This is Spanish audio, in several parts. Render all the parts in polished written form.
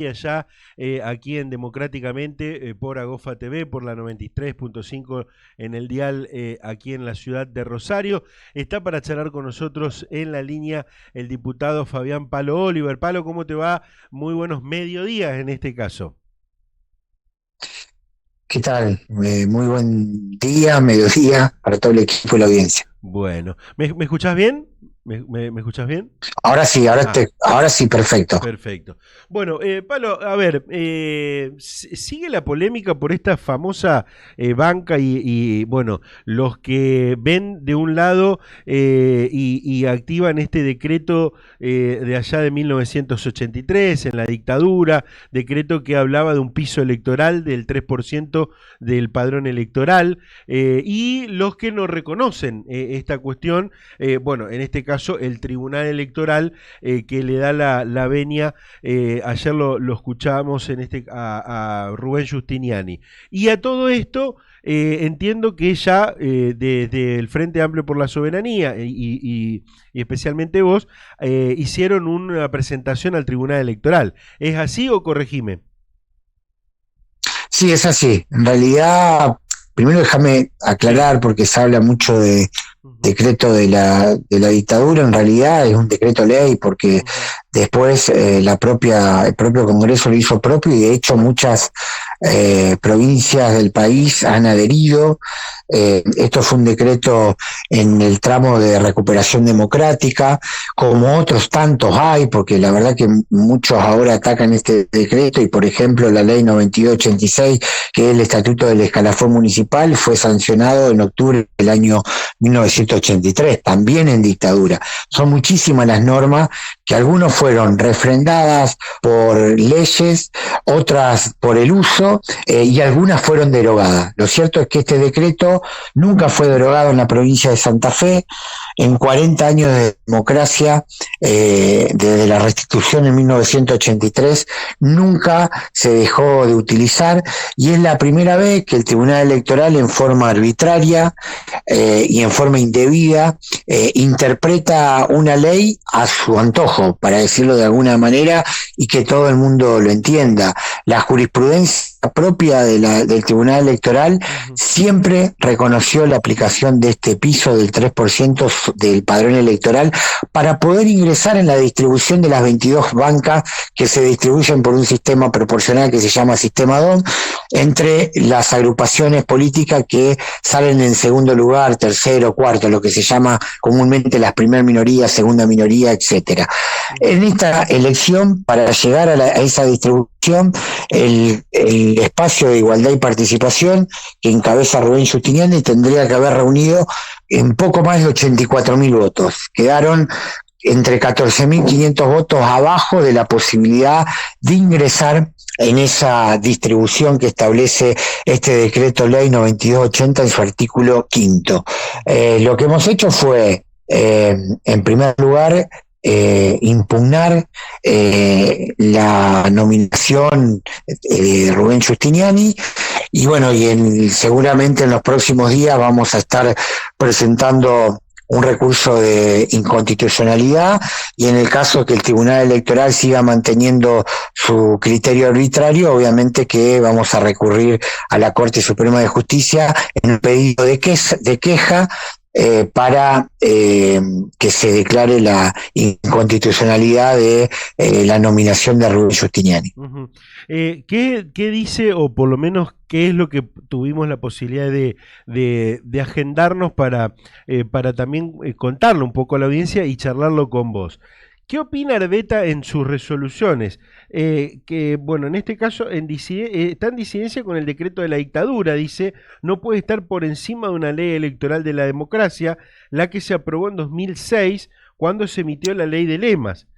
allá aquí en Democráticamente por Agofa TV, por la 93.5 en el dial aquí en la ciudad de Rosario. Está para charlar con nosotros en la línea el diputado Fabián Palo Oliver. Palo, ¿cómo te va? Muy buenos mediodías en este caso. ¿Qué tal? Muy buen día, mediodía para todo el equipo y la audiencia. Bueno, ¿me escuchás bien? ¿Me escuchás bien? Ah, Ahora sí, perfecto. perfecto. Bueno, Pablo, a ver, sigue la polémica por esta famosa banca bueno, los que ven de un lado y activan este decreto de allá de 1983, en la dictadura, decreto que hablaba de un piso electoral del 3% del padrón electoral, y los que no reconocen esta cuestión, bueno, en este caso el Tribunal Electoral que le da la venia, ayer lo escuchábamos a Rubén Giustiniani. Y a todo esto, entiendo que ya desde el Frente Amplio por la Soberanía y especialmente vos, hicieron una presentación al Tribunal Electoral. ¿Es así o corregime? Sí, es así. En realidad, primero déjame Sí. aclarar porque se habla mucho de Ujú, decreto de la dictadura. En realidad es un decreto ley porque ujú, después el propio Congreso lo hizo propio y de hecho muchas provincias del país han adherido. Esto fue un decreto en el tramo de recuperación democrática, como otros tantos hay, porque la verdad que muchos ahora atacan este decreto y, por ejemplo, la ley 9286, que es el estatuto del escalafón municipal, fue sancionado en octubre del año 1983, también en dictadura. Son muchísimas las normas que algunos fueron refrendadas por leyes, otras por el uso y algunas fueron derogadas. Lo cierto es que este decreto nunca fue derogado en la provincia de Santa Fe. En 40 años de democracia, desde la restitución en 1983, nunca se dejó de utilizar y es la primera vez que el Tribunal Electoral, en forma arbitraria y en forma indebida, interpreta una ley a su antojo, para decirlo de alguna manera, y que todo el mundo lo entienda. La jurisprudencia propia del Tribunal Electoral ujú. siempre reconoció la aplicación de este piso del 3% del padrón electoral para poder ingresar en la distribución de las 22 bancas que se distribuyen por un sistema proporcional que se llama sistema DOM entre las agrupaciones políticas que salen en segundo lugar, tercero, cuarto, lo que se llama comúnmente las primer minoría, segunda minoría, etcétera. En esta elección, para llegar a esa distribución, el espacio de igualdad y participación que encabeza Rubén Giustiniani tendría que haber reunido en poco más de 84.000 votos. Quedaron entre 14.500 votos abajo de la posibilidad de ingresar en esa distribución que establece este decreto ley 9280 en su artículo quinto. Lo que hemos hecho fue, en primer lugar, impugnar la nominación de Rubén Giustiniani y bueno, seguramente en los próximos días vamos a estar presentando un recurso de inconstitucionalidad y en el caso que el Tribunal Electoral siga manteniendo su criterio arbitrario, obviamente que vamos a recurrir a la Corte Suprema de Justicia en un pedido de queja para que se declare la inconstitucionalidad de la nominación de Rubén Giustiniani. Ujú. ¿Qué dice, o por lo menos qué es lo que tuvimos la posibilidad de agendarnos para también contarlo un poco a la audiencia y charlarlo con vos? ¿Qué opina Arbeta en sus resoluciones? Que, bueno, en este caso está en disidencia con el decreto de la dictadura. Dice, no puede estar por encima de una ley electoral de la democracia, la que se aprobó en 2006 cuando se emitió la ley de lemas,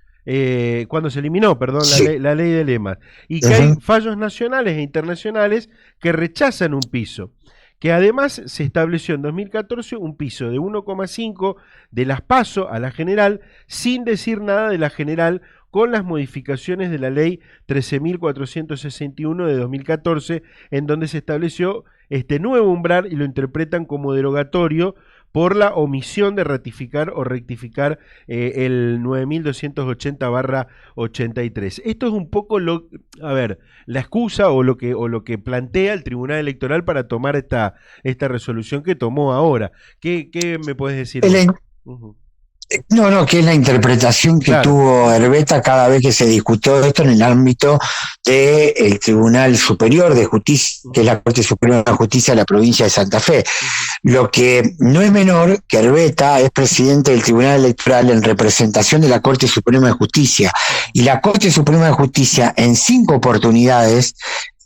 cuando se eliminó, perdón, Sí. la ley de lemas, y que hay Uh-huh. fallos nacionales e internacionales que rechazan un piso, que además se estableció en 2014 un piso de 1,5 de las PASO a la general, sin decir nada de la general, con las modificaciones de la ley 13.461 de 2014, en donde se estableció este nuevo umbral y lo interpretan como derogatorio por la omisión de ratificar o rectificar el 9280/83. Esto es un poco la excusa o lo que plantea el Tribunal Electoral para tomar esta resolución que tomó ahora. ¿Qué me puedes decir? Uh-huh. No, que es la interpretación que Claro. tuvo Herbeta cada vez que se discutió esto en el ámbito del Tribunal Superior de Justicia, que es la Corte Suprema de Justicia de la provincia de Santa Fe. Lo que no es menor que Herbeta es presidente del Tribunal Electoral en representación de la Corte Suprema de Justicia, y la Corte Suprema de Justicia en 5 oportunidades,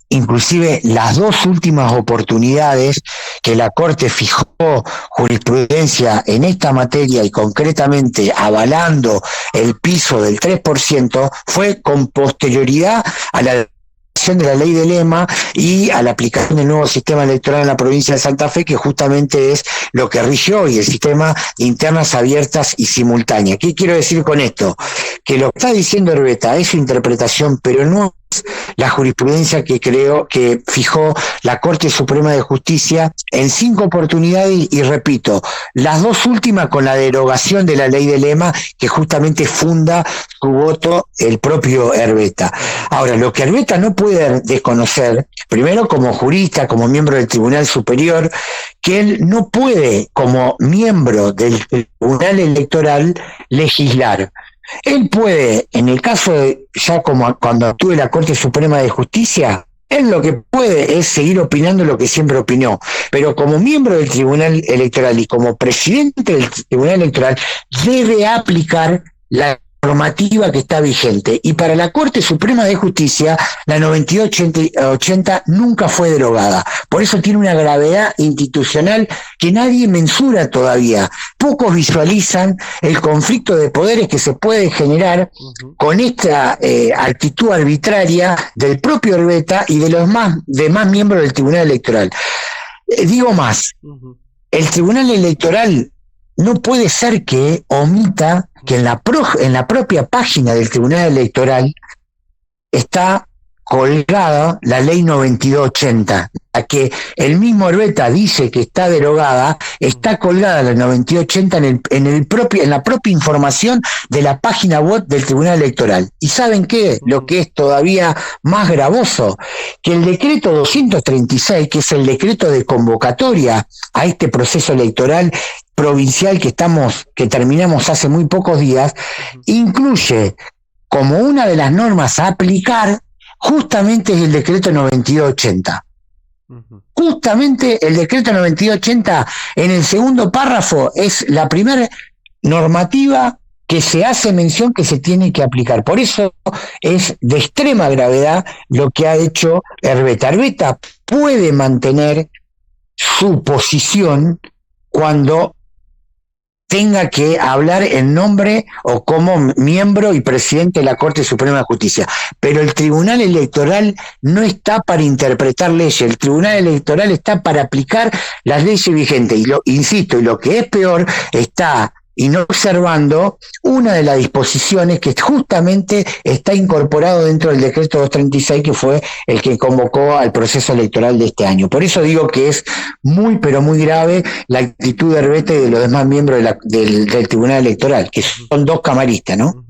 inclusive las 2 últimas oportunidades que la Corte fijó jurisprudencia en esta materia y concretamente avalando el piso del 3%, fue con posterioridad a la de la ley del EMA y a la aplicación del nuevo sistema electoral en la provincia de Santa Fe, que justamente es lo que rige hoy el sistema de internas abiertas y simultáneas. ¿Qué quiero decir con esto? Que lo que está diciendo Herbeta es su interpretación, pero no es la jurisprudencia que creo que fijó la Corte Suprema de Justicia en 5 oportunidades, y repito, las 2 últimas con la derogación de la ley del EMA, que justamente funda su voto el propio Herbeta. Ahora, lo que Herbeta no puede desconocer, primero como jurista, como miembro del Tribunal Superior, que él no puede, como miembro del Tribunal Electoral, legislar. Él puede, en el caso de, ya como cuando actúe la Corte Suprema de Justicia, él lo que puede es seguir opinando lo que siempre opinó, pero como miembro del Tribunal Electoral y como presidente del Tribunal Electoral debe aplicar la normativa que está vigente, y para la Corte Suprema de Justicia la 9280 nunca fue derogada. Por eso tiene una gravedad institucional que nadie mensura todavía. Pocos visualizan el conflicto de poderes que se puede generar con esta actitud arbitraria del propio Herbeta y de los demás miembros del Tribunal Electoral. Digo más, el Tribunal Electoral no puede ser que omita que en la propia página del Tribunal Electoral está colgada la ley 9280, la que el mismo Herbeta dice que está derogada. Está colgada la 9280 en la propia información de la página web del Tribunal Electoral. ¿Y saben qué? Lo que es todavía más gravoso, que el decreto 236, que es el decreto de convocatoria a este proceso electoral provincial que terminamos hace muy pocos días, incluye como una de las normas a aplicar justamente es el decreto 9280. Justamente el decreto 9280, en el segundo párrafo, es la primera normativa que se hace mención que se tiene que aplicar. Por eso es de extrema gravedad lo que ha hecho Herbeta. Herbeta puede mantener su posición cuando tenga que hablar en nombre o como miembro y presidente de la Corte Suprema de Justicia. Pero el Tribunal Electoral no está para interpretar leyes, el Tribunal Electoral está para aplicar las leyes vigentes. Y insisto, y lo que es peor, está inobservando una de las disposiciones que justamente está incorporado dentro del decreto 236, que fue el que convocó al proceso electoral de este año. Por eso digo que es muy, pero muy grave la actitud de Herbeta y de los demás miembros del Tribunal Electoral, que son 2 camaristas, ¿no?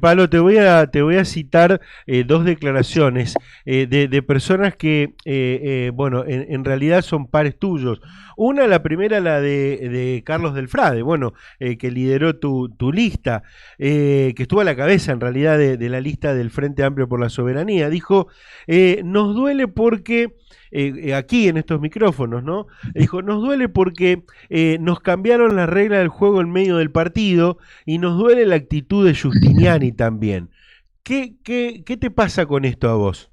Pablo, te voy a citar 2 declaraciones de personas que, bueno, en realidad son pares tuyos. La primera, la de Carlos Delfrade, bueno, que lideró tu lista, que estuvo a la cabeza en realidad de la lista del Frente Amplio por la Soberanía. Dijo, nos duele porque... aquí en estos micrófonos, ¿no? Dijo, nos duele porque nos cambiaron las reglas del juego en medio del partido y nos duele la actitud de Giustiniani también. ¿Qué te pasa con esto a vos?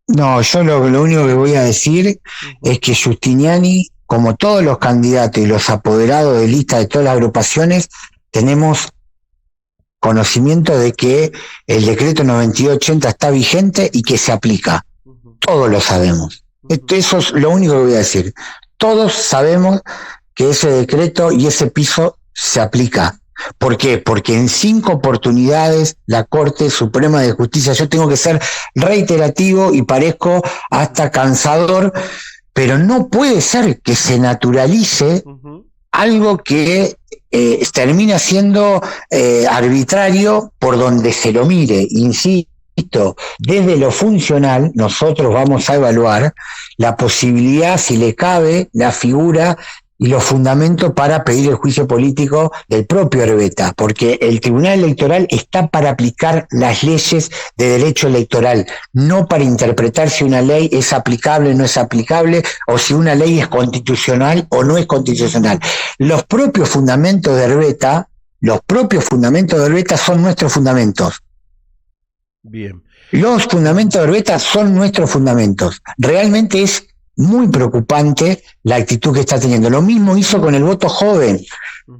No, yo lo único que voy a decir es que Giustiniani, como todos los candidatos y los apoderados de lista de todas las agrupaciones, tenemos conocimiento de que el decreto 9280 está vigente y que se aplica. Todos lo sabemos. Eso es lo único que voy a decir. Todos sabemos que ese decreto y ese piso se aplica. ¿Por qué? Porque en 5 oportunidades la Corte Suprema de Justicia, yo tengo que ser reiterativo y parezco hasta cansador, pero no puede ser que se naturalice algo que termina siendo arbitrario por donde se lo mire. Insisto, desde lo funcional nosotros vamos a evaluar la posibilidad, si le cabe, la figura y los fundamentos para pedir el juicio político del propio Herbeta, porque el Tribunal Electoral está para aplicar las leyes de derecho electoral, no para interpretar si una ley es aplicable o no es aplicable, o si una ley es constitucional o no es constitucional. Los propios fundamentos de Herbeta son nuestros fundamentos. Bien. Los fundamentos de Herbeta son nuestros fundamentos. Realmente es muy preocupante la actitud que está teniendo. Lo mismo hizo con el voto joven.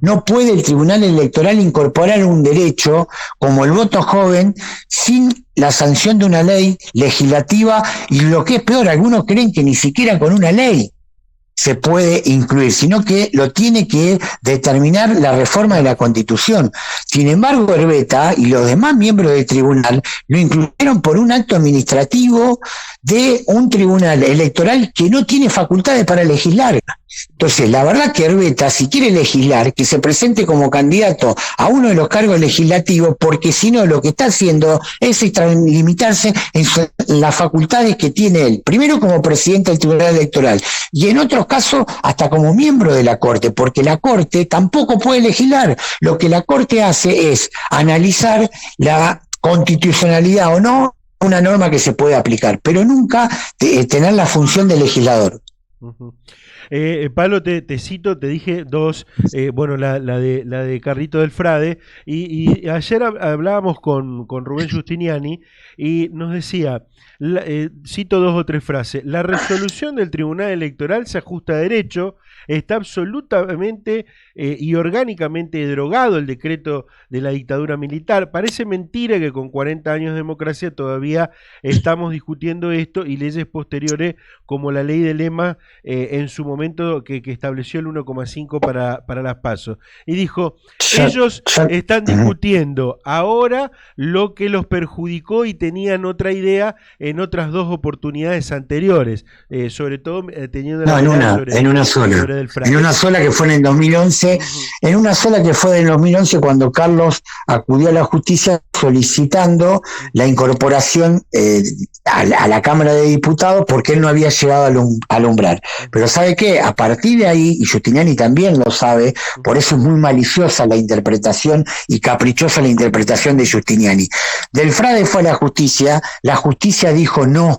No puede el Tribunal Electoral incorporar un derecho como el voto joven sin la sanción de una ley legislativa, y lo que es peor, algunos creen que ni siquiera con una ley se puede incluir, sino que lo tiene que determinar la reforma de la Constitución. Sin embargo, Herbeta y los demás miembros del tribunal lo incluyeron por un acto administrativo de un tribunal electoral que no tiene facultades para legislar. Entonces, la verdad que Herbeta, si quiere legislar, que se presente como candidato a uno de los cargos legislativos, porque si no, lo que está haciendo es limitarse en las facultades que tiene él, primero como presidente del Tribunal Electoral, y en otros casos hasta como miembro de la Corte, porque la Corte tampoco puede legislar. Lo que la Corte hace es analizar la constitucionalidad o no una norma que se puede aplicar, pero nunca tener la función de legislador. Pablo, te cito, te dije dos, bueno, la de Carlito del Frade, y ayer hablábamos con Rubén Giustiniani y nos decía, cito dos o tres frases: la resolución del Tribunal Electoral se ajusta a derecho, está absolutamente y orgánicamente drogado el decreto de la dictadura militar. Parece mentira que con 40 años de democracia todavía estamos discutiendo esto, y leyes posteriores como la ley de lema en su momento que estableció el 1,5 para las PASO. Y dijo, ellos están discutiendo ahora lo que los perjudicó y tenían otra idea en otras dos oportunidades anteriores, sobre todo teniendo la en una sola que fue en el 2011, en una sola que fue en el 2011 cuando Carlos acudió a la justicia solicitando la incorporación a la Cámara de Diputados porque él no había llegado a alumbrar. Pero ¿sabe qué? A partir de ahí, y Giustiniani también lo sabe, por eso es muy maliciosa la interpretación y caprichosa la interpretación de Giustiniani. Del Frade fue a la justicia dijo no,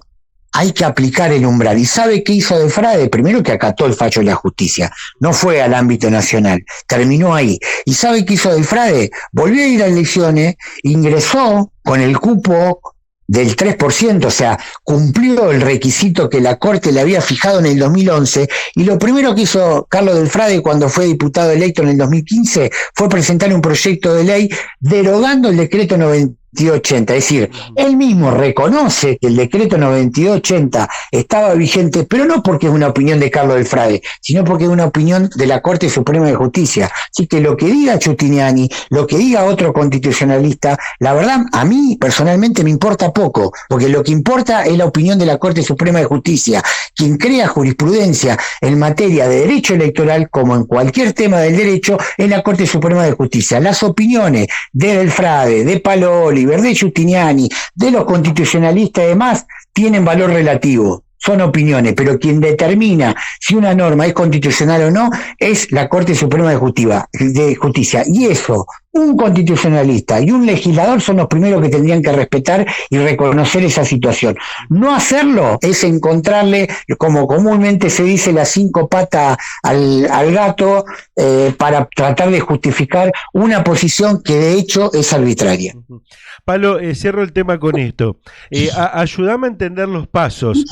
hay que aplicar el umbral. ¿Y sabe qué hizo Del Frade? Primero que acató el fallo de la justicia, no fue al ámbito nacional, terminó ahí. ¿Y sabe qué hizo Del Frade? Volvió a ir a elecciones, ingresó con el cupo del 3%, o sea, cumplió el requisito que la Corte le había fijado en el 2011, y lo primero que hizo Carlos Del Frade cuando fue diputado electo en el 2015 fue presentar un proyecto de ley derogando el decreto 9280, es decir, él mismo reconoce que el decreto 9280 estaba vigente, pero no porque es una opinión de Carlos Del Frade, sino porque es una opinión de la Corte Suprema de Justicia. Así que lo que diga Giustiniani, lo que diga otro constitucionalista, la verdad, a mí personalmente me importa poco, porque lo que importa es la opinión de la Corte Suprema de Justicia. Quien crea jurisprudencia en materia de derecho electoral, como en cualquier tema del derecho, es la Corte Suprema de Justicia. Las opiniones de Del Frade, de Paloli, de Giustiniani, de los constitucionalistas y demás, tienen valor relativo, son opiniones, pero quien determina si una norma es constitucional o no es la Corte Suprema de Justicia. Y eso, un constitucionalista y un legislador son los primeros que tendrían que respetar y reconocer esa situación. No hacerlo es encontrarle, como comúnmente se dice, las 5 patas al gato para tratar de justificar una posición que de hecho es arbitraria. Pablo, cierro el tema con esto. Ayúdame a entender los pasos.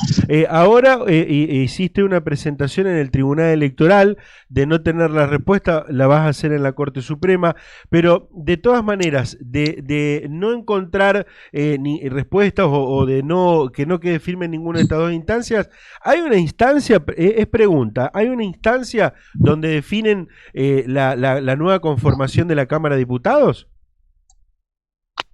Ahora hiciste una presentación en el Tribunal Electoral, de no tener la respuesta, la vas a hacer en la Corte Suprema, pero de todas maneras, de no encontrar ni respuestas o de que no quede firme en ninguna de estas dos instancias, ¿hay una instancia, es pregunta, hay una instancia donde definen la nueva conformación de la Cámara de Diputados?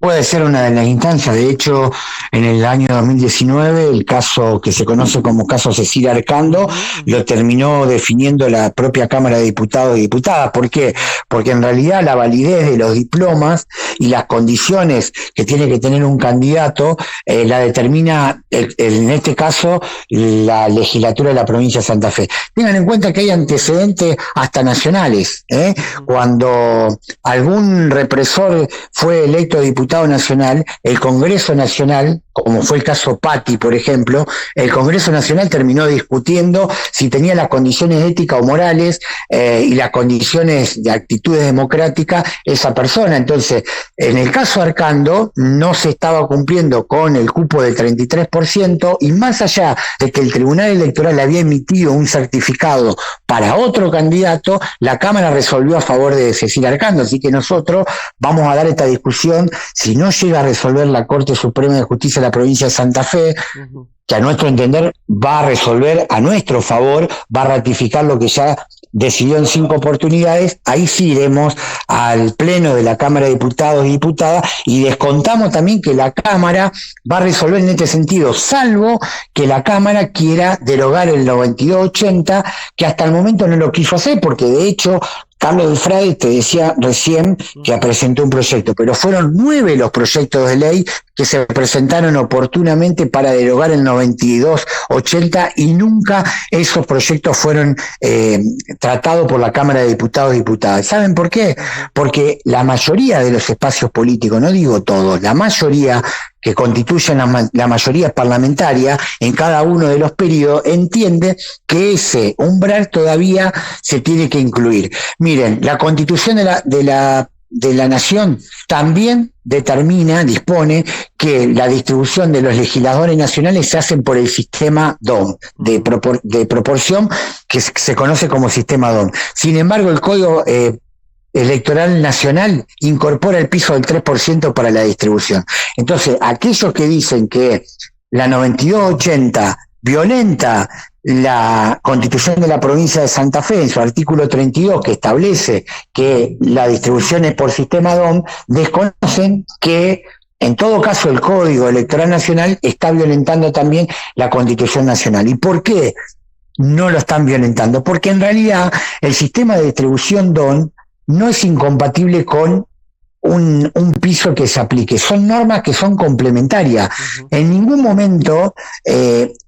Puede ser una de las instancias. De hecho, en el año 2019, el caso que se conoce como caso Cecilia Arcando lo terminó definiendo la propia Cámara de Diputados y Diputadas. ¿Por qué? Porque en realidad la validez de los diplomas y las condiciones que tiene que tener un candidato la determina, en este caso, la legislatura de la provincia de Santa Fe. Tengan en cuenta que hay antecedentes hasta nacionales. Cuando algún represor fue electo diputado nacional, el Congreso Nacional, como fue el caso Patti, por ejemplo, el Congreso Nacional terminó discutiendo si tenía las condiciones éticas o morales y las condiciones de actitudes democráticas esa persona. Entonces, en el caso Arcando, no se estaba cumpliendo con el cupo del 33%, y más allá de que el Tribunal Electoral había emitido un certificado para otro candidato, la Cámara resolvió a favor de Cecilia Arcando. Así que nosotros vamos a dar esta discusión. Si no llega a resolver la Corte Suprema de Justicia de la provincia de Santa Fe, que a nuestro entender va a resolver a nuestro favor, va a ratificar lo que ya decidió en 5 oportunidades, ahí sí iremos al Pleno de la Cámara de Diputados y Diputadas y descontamos también que la Cámara va a resolver en este sentido, salvo que la Cámara quiera derogar el 9280, que hasta el momento no lo quiso hacer, porque de hecho Carlos del Frade te decía recién que presentó un proyecto, pero fueron 9 los proyectos de ley que se presentaron oportunamente para derogar el 9280 y nunca esos proyectos fueron tratados por la Cámara de Diputados y Diputadas. ¿Saben por qué? Porque la mayoría de los espacios políticos, no digo todos, la mayoría que constituyen la mayoría parlamentaria en cada uno de los periodos, entiende que ese umbral todavía se tiene que incluir. Miren, la Constitución de la Nación también dispone que la distribución de los legisladores nacionales se hacen por el sistema DOM, de proporción, que se conoce como sistema DOM. Sin embargo, el Código Electoral Nacional incorpora el piso del 3% para la distribución. Entonces, aquellos que dicen que la 9280 violenta la Constitución de la provincia de Santa Fe en su artículo 32, que establece que la distribución es por sistema DOM, desconocen que en todo caso el Código Electoral Nacional está violentando también la Constitución Nacional. ¿Y por qué no lo están violentando? Porque en realidad el sistema de distribución DOM no es incompatible con un piso que se aplique. Son normas que son complementarias. En ningún momento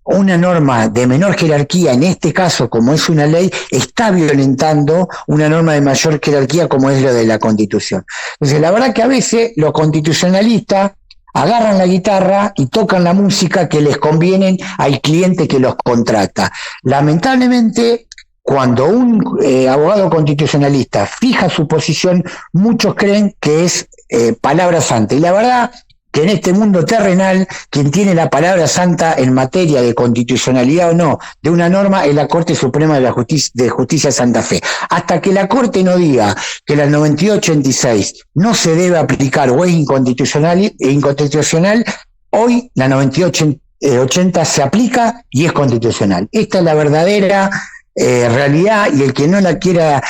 una norma de menor jerarquía, en este caso como es una ley, está violentando una norma de mayor jerarquía como es lo de la Constitución. Entonces, la verdad que a veces los constitucionalistas agarran la guitarra y tocan la música que les conviene al cliente que los contrata. Lamentablemente, cuando un abogado constitucionalista fija su posición, muchos creen que es palabra santa. Y la verdad que en este mundo terrenal, quien tiene la palabra santa en materia de constitucionalidad o no de una norma es la Corte Suprema de Justicia de Santa Fe. Hasta que la Corte no diga que la 9286 no se debe aplicar o es inconstitucional, hoy la 9280 se aplica y es constitucional. Esta es la verdadera realidad, y el que no la quiera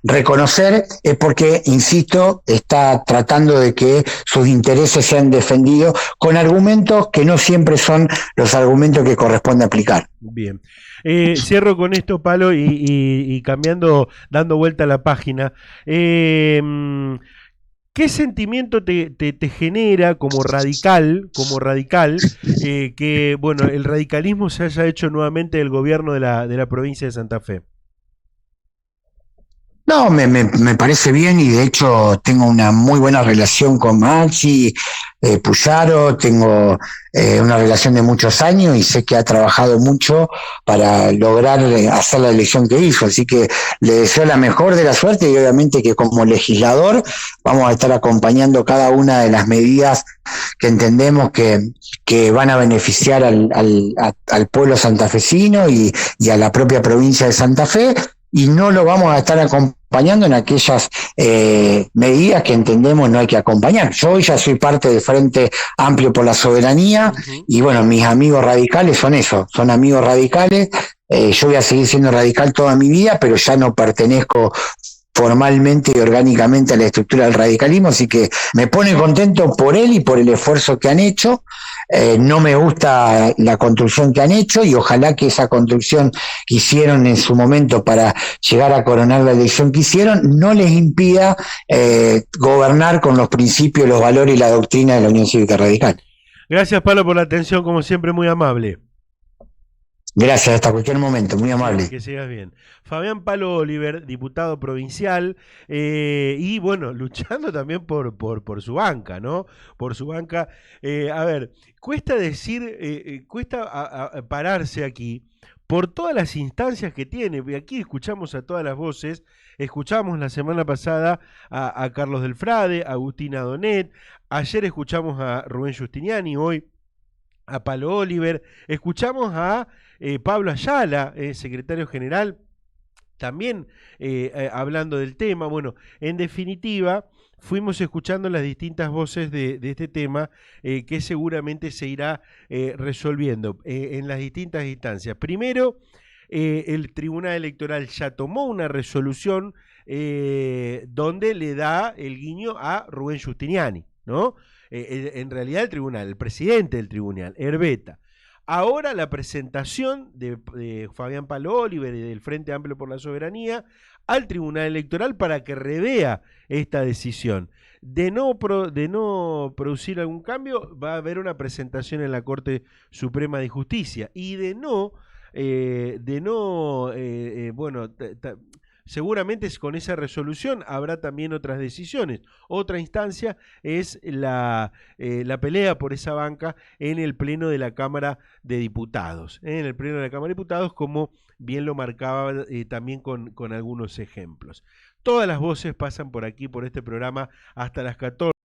reconocer es porque, insisto, está tratando de que sus intereses sean defendidos con argumentos que no siempre son los argumentos que corresponde aplicar. Bien. Cierro con esto, Palo, y cambiando, dando vuelta a la página. ¿Qué sentimiento te genera como radical, que bueno, el radicalismo se haya hecho nuevamente el gobierno de la provincia de Santa Fe? No, me parece bien, y de hecho tengo una muy buena relación con Maxi Puyaro, tengo una relación de muchos años y sé que ha trabajado mucho para lograr hacer la elección que hizo, así que le deseo la mejor de la suerte, y obviamente que como legislador vamos a estar acompañando cada una de las medidas que entendemos que van a beneficiar al pueblo santafesino y a la propia provincia de Santa Fe, y no lo vamos a estar acompañando en aquellas medidas que entendemos no hay que acompañar. Yo ya soy parte del Frente Amplio por la Soberanía, y bueno, mis amigos radicales son eso, son amigos radicales. Yo voy a seguir siendo radical toda mi vida, pero ya no pertenezco formalmente y orgánicamente a la estructura del radicalismo, así que me pone contento por él y por el esfuerzo que han hecho. No me gusta la construcción que han hecho y ojalá que esa construcción que hicieron en su momento para llegar a coronar la elección que hicieron no les impida gobernar con los principios, los valores y la doctrina de la Unión Cívica Radical. Gracias, Pablo, por la atención, como siempre, muy amable. Gracias, hasta cualquier momento, muy amable. Que sigas bien. Fabián Palo Oliver, diputado provincial, y bueno, luchando también por su banca, ¿no? Por su banca. A ver, cuesta decir, cuesta pararse aquí por todas las instancias que tiene. Aquí escuchamos a todas las voces, escuchamos la semana pasada a Carlos Del Frade, a Agustina Donet, ayer escuchamos a Rubén Giustiniani, hoy a Palo Oliver, escuchamos a Pablo Ayala, secretario general, también hablando del tema. Bueno, en definitiva, fuimos escuchando las distintas voces de este tema que seguramente se irá resolviendo en las distintas instancias. Primero, el Tribunal Electoral ya tomó una resolución donde le da el guiño a Rubén Giustiniani, ¿no? En realidad el presidente del tribunal, Herbeta. Ahora la presentación de Fabián Palo Oliver y del Frente Amplio por la Soberanía al Tribunal Electoral para que revea esta decisión. De no producir algún cambio, va a haber una presentación en la Corte Suprema de Justicia. Y bueno, seguramente con esa resolución habrá también otras decisiones. Otra instancia es la pelea por esa banca en el Pleno de la Cámara de Diputados. En el Pleno de la Cámara de Diputados, como bien lo marcaba también con algunos ejemplos. Todas las voces pasan por aquí, por este programa, hasta las 14.